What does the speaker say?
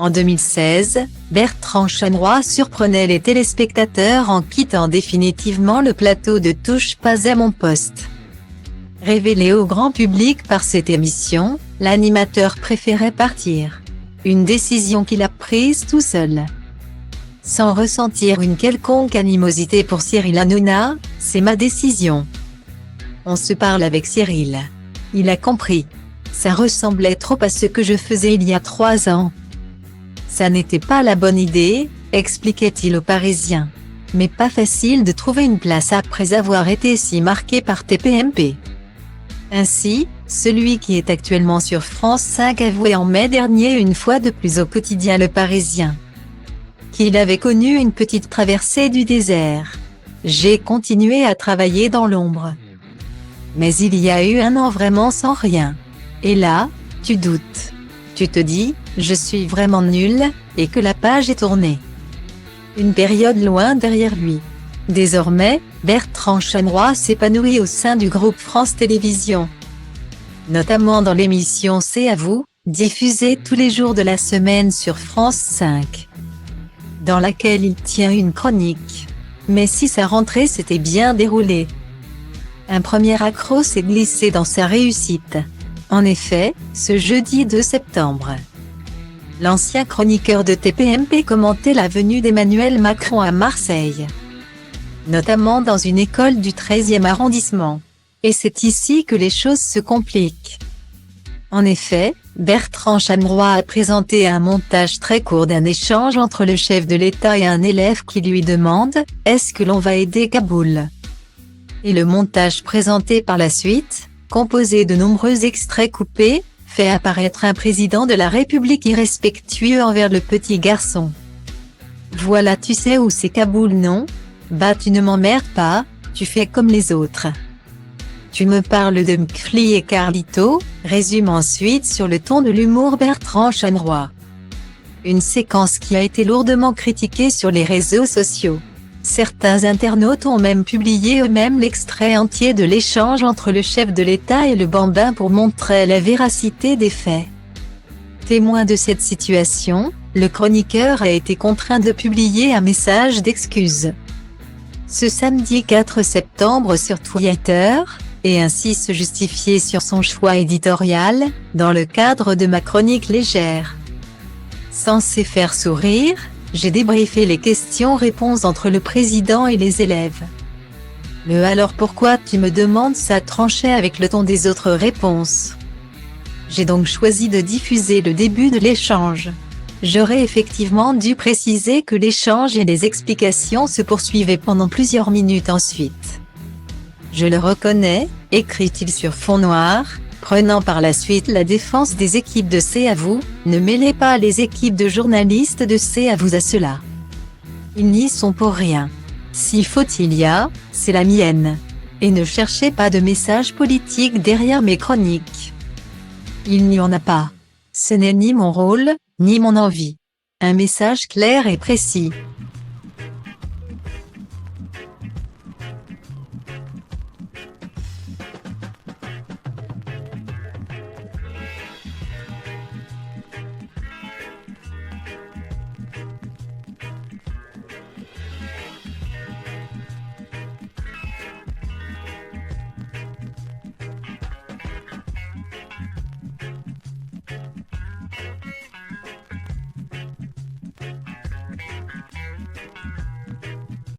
En 2016, Bertrand Chameroy surprenait les téléspectateurs en quittant définitivement le plateau de Touche pas à mon poste. Révélé au grand public par cette émission, l'animateur préférait partir. Une décision qu'il a prise tout seul. Sans ressentir une quelconque animosité pour Cyril Hanouna, c'est ma décision. On se parle avec Cyril. Il a compris. Ça ressemblait trop à ce que je faisais il y a 3 ans. Ça n'était pas la bonne idée, expliquait-il aux Parisiens. Mais pas facile de trouver une place après avoir été si marqué par TPMP. Ainsi, celui qui est actuellement sur France 5 avouait en mai dernier une fois de plus au quotidien Le Parisien qu'il avait connu une petite traversée du désert. J'ai continué à travailler dans l'ombre. Mais il y a eu 1 an vraiment sans rien. Et là, tu doutes. Tu te dis, je suis vraiment nul, et que la page est tournée. Une période loin derrière lui. Désormais, Bertrand Chameroy s'épanouit au sein du groupe France Télévisions. Notamment dans l'émission C'est à vous, diffusée tous les jours de la semaine sur France 5. Dans laquelle il tient une chronique. Mais si sa rentrée s'était bien déroulée. Un premier accroc s'est glissé dans sa réussite. En effet, ce jeudi 2 septembre, l'ancien chroniqueur de TPMP commentait la venue d'Emmanuel Macron à Marseille. Notamment dans une école du 13e arrondissement. Et c'est ici que les choses se compliquent. En effet, Bertrand Chameroy a présenté un montage très court d'un échange entre le chef de l'État et un élève qui lui demande « Est-ce que l'on va aider Kaboul ?» Et le montage présenté par la suite, composé de nombreux extraits coupés, fait apparaître un président de la République irrespectueux envers le petit garçon. Voilà, tu sais où c'est Kaboul, non? Bah tu ne m'emmerdes pas, tu fais comme les autres. Tu me parles de Mkfli et Carlito, résume ensuite sur le ton de l'humour Bertrand Chameroy. Une séquence qui a été lourdement critiquée sur les réseaux sociaux. Certains internautes ont même publié eux-mêmes l'extrait entier de l'échange entre le chef de l'État et le bambin pour montrer la véracité des faits. Témoin de cette situation, le chroniqueur a été contraint de publier un message d'excuse. Ce samedi 4 septembre sur Twitter, et ainsi se justifier sur son choix éditorial, dans le cadre de ma chronique légère. Censé faire sourire, j'ai débriefé les questions-réponses entre le président et les élèves. Le « alors pourquoi tu me demandes ça » tranchait avec le ton des autres réponses. J'ai donc choisi de diffuser le début de l'échange. J'aurais effectivement dû préciser que l'échange et les explications se poursuivaient pendant plusieurs minutes ensuite. Je le reconnais, écrit-il sur fond noir, prenant par la suite la défense des équipes de C'est à vous, ne mêlez pas les équipes de journalistes de C'est à vous à cela. Ils n'y sont pour rien. Si faute il y a, c'est la mienne. Et ne cherchez pas de message politique derrière mes chroniques. Il n'y en a pas. Ce n'est ni mon rôle, ni mon envie. Un message clair et précis.